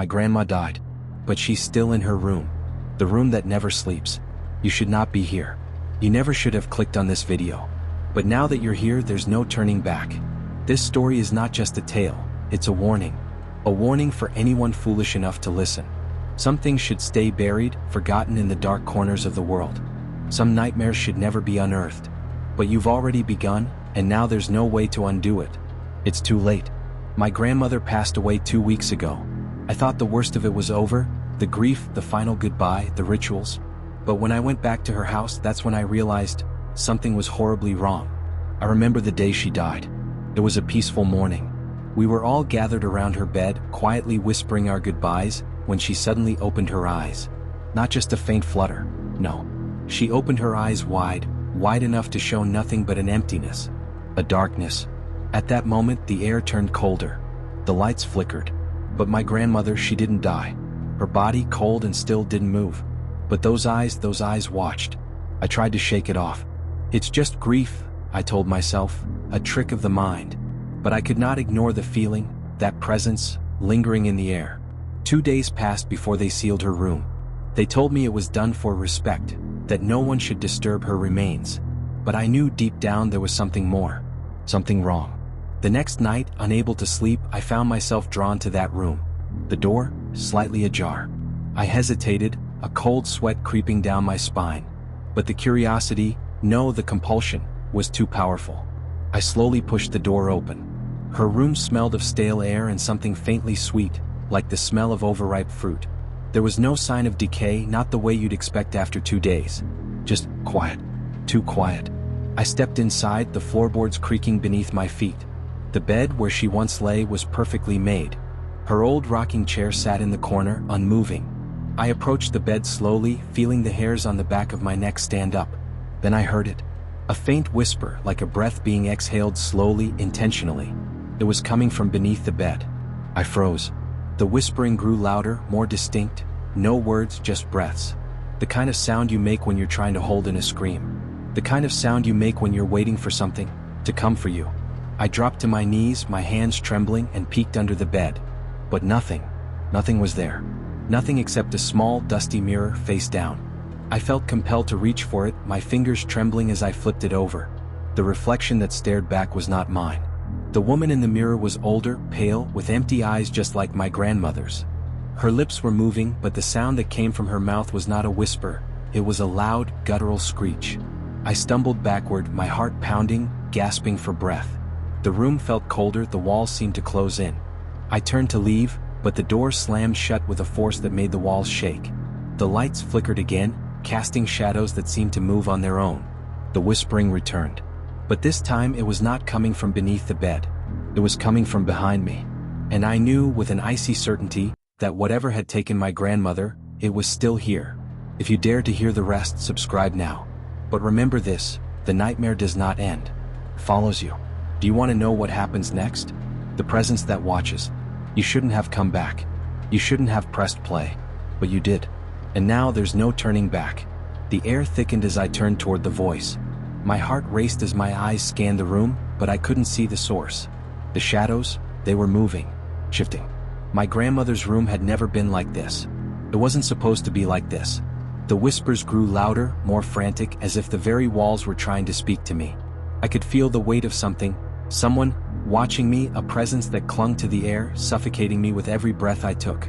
My grandma died. But she's still in her room. The room that never sleeps. You should not be here. You never should have clicked on this video. But now that you're here, there's no turning back. This story is not just a tale, it's a warning. A warning for anyone foolish enough to listen. Some things should stay buried, forgotten in the dark corners of the world. Some nightmares should never be unearthed. But you've already begun, and now there's no way to undo it. It's too late. My grandmother passed away 2 weeks ago. I thought the worst of it was over, the grief, the final goodbye, the rituals. But when I went back to her house, that's when I realized something was horribly wrong. I remember the day she died. It was a peaceful morning. We were all gathered around her bed, quietly whispering our goodbyes, when she suddenly opened her eyes. Not just a faint flutter, no. She opened her eyes wide, wide enough to show nothing but an emptiness, a darkness. At that moment, the air turned colder. The lights flickered. But my grandmother, she didn't die. Her body, cold and still, didn't move. But those eyes watched. I tried to shake it off. It's just grief, I told myself, a trick of the mind. But I could not ignore the feeling, that presence, lingering in the air. 2 days passed before they sealed her room. They told me it was done for respect, that no one should disturb her remains. But I knew deep down there was something more. Something wrong. The next night, unable to sleep, I found myself drawn to that room. The door, slightly ajar. I hesitated, a cold sweat creeping down my spine. But the curiosity, no, the compulsion, was too powerful. I slowly pushed the door open. Her room smelled of stale air and something faintly sweet, like the smell of overripe fruit. There was no sign of decay, not the way you'd expect after 2 days. Just quiet. Too quiet. I stepped inside, the floorboards creaking beneath my feet. The bed where she once lay was perfectly made. Her old rocking chair sat in the corner, unmoving. I approached the bed slowly, feeling the hairs on the back of my neck stand up. Then I heard it. A faint whisper, like a breath being exhaled slowly, intentionally. It was coming from beneath the bed. I froze. The whispering grew louder, more distinct. No words, just breaths. The kind of sound you make when you're trying to hold in a scream. The kind of sound you make when you're waiting for something to come for you. I dropped to my knees, my hands trembling, and peeked under the bed. But nothing was there. Nothing except a small, dusty mirror face down. I felt compelled to reach for it, my fingers trembling as I flipped it over. The reflection that stared back was not mine. The woman in the mirror was older, pale, with empty eyes just like my grandmother's. Her lips were moving, but the sound that came from her mouth was not a whisper. It was a loud, guttural screech. I stumbled backward, my heart pounding, gasping for breath. The room felt colder, the walls seemed to close in. I turned to leave, but the door slammed shut with a force that made the walls shake. The lights flickered again, casting shadows that seemed to move on their own. The whispering returned. But this time it was not coming from beneath the bed. It was coming from behind me. And I knew with an icy certainty that whatever had taken my grandmother, it was still here. If you dare to hear the rest, subscribe now. But remember this, the nightmare does not end. It follows you. Do you want to know what happens next? The presence that watches. You shouldn't have come back. You shouldn't have pressed play. But you did. And now there's no turning back. The air thickened as I turned toward the voice. My heart raced as my eyes scanned the room, but I couldn't see the source. The shadows, they were moving, shifting. My grandmother's room had never been like this. It wasn't supposed to be like this. The whispers grew louder, more frantic, as if the very walls were trying to speak to me. I could feel the weight of something, someone, watching me, a presence that clung to the air, suffocating me with every breath I took.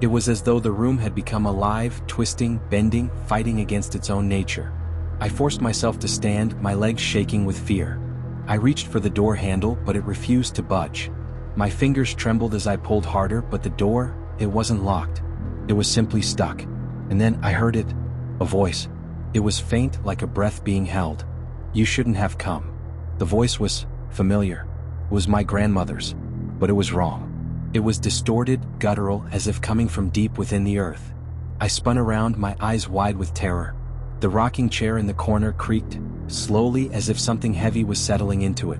It was as though the room had become alive, twisting, bending, fighting against its own nature. I forced myself to stand, my legs shaking with fear. I reached for the door handle, but it refused to budge. My fingers trembled as I pulled harder, but the door, it wasn't locked. It was simply stuck. And then I heard it. A voice. It was faint, like a breath being held. You shouldn't have come. The voice was familiar. It was my grandmother's. But it was wrong. It was distorted, guttural, as if coming from deep within the earth. I spun around, my eyes wide with terror. The rocking chair in the corner creaked, slowly as if something heavy was settling into it.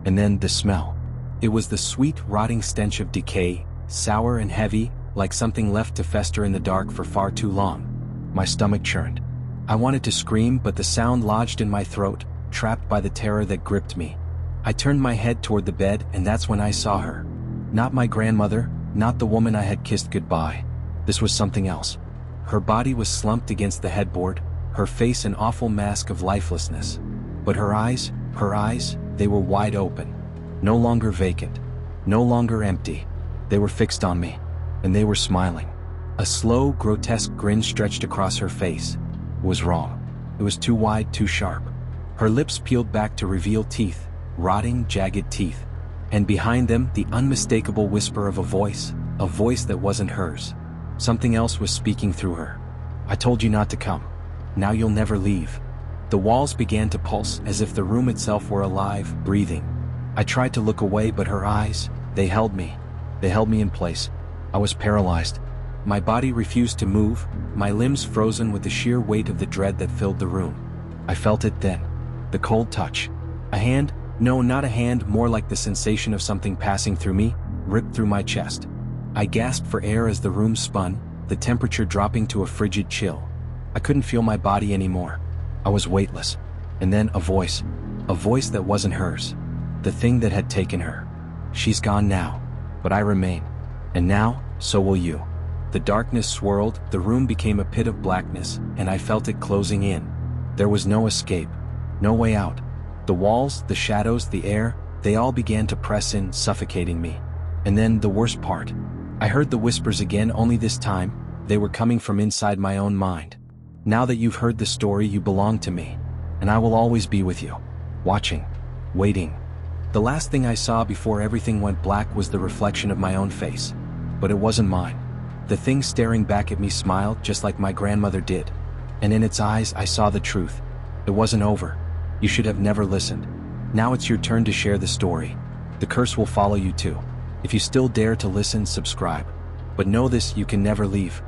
And then the smell. It was the sweet, rotting stench of decay, sour and heavy, like something left to fester in the dark for far too long. My stomach churned. I wanted to scream, but the sound lodged in my throat, trapped by the terror that gripped me. I turned my head toward the bed, and that's when I saw her. Not my grandmother, Not the woman I had kissed goodbye. This was something else. Her body was slumped against the headboard, her face an awful mask of lifelessness. But her eyes, they were wide open. No longer vacant. No longer empty. They were fixed on me. And they were smiling. A slow, grotesque grin stretched across her face. It was wrong. It was too wide, too sharp. Her lips peeled back to reveal teeth, rotting, jagged teeth. And behind them, the unmistakable whisper of a voice that wasn't hers. Something else was speaking through her. I told you not to come. Now you'll never leave. The walls began to pulse as if the room itself were alive, breathing. I tried to look away, but her eyes, they held me. They held me in place. I was paralyzed. My body refused to move, my limbs frozen with the sheer weight of the dread that filled the room. I felt it then. The cold touch. A hand, no, not a hand, more like the sensation of something passing through me, ripped through my chest. I gasped for air as the room spun, the temperature dropping to a frigid chill. I couldn't feel my body anymore. I was weightless. And then a voice that wasn't hers. The thing that had taken her. She's gone now, but I remain. And now, so will you. The darkness swirled, the room became a pit of blackness, and I felt it closing in. There was no escape, no way out. The walls, the shadows, the air, they all began to press in, suffocating me. And then the worst part. I heard the whispers again, only this time, they were coming from inside my own mind. Now that you've heard the story, you belong to me, and I will always be with you. Watching. Waiting. The last thing I saw before everything went black was the reflection of my own face. But it wasn't mine. The thing staring back at me smiled just like my grandmother did. And in its eyes I saw the truth. It wasn't over. You should have never listened. Now it's your turn to share the story. The curse will follow you too. If you still dare to listen, subscribe. But know this, you can never leave.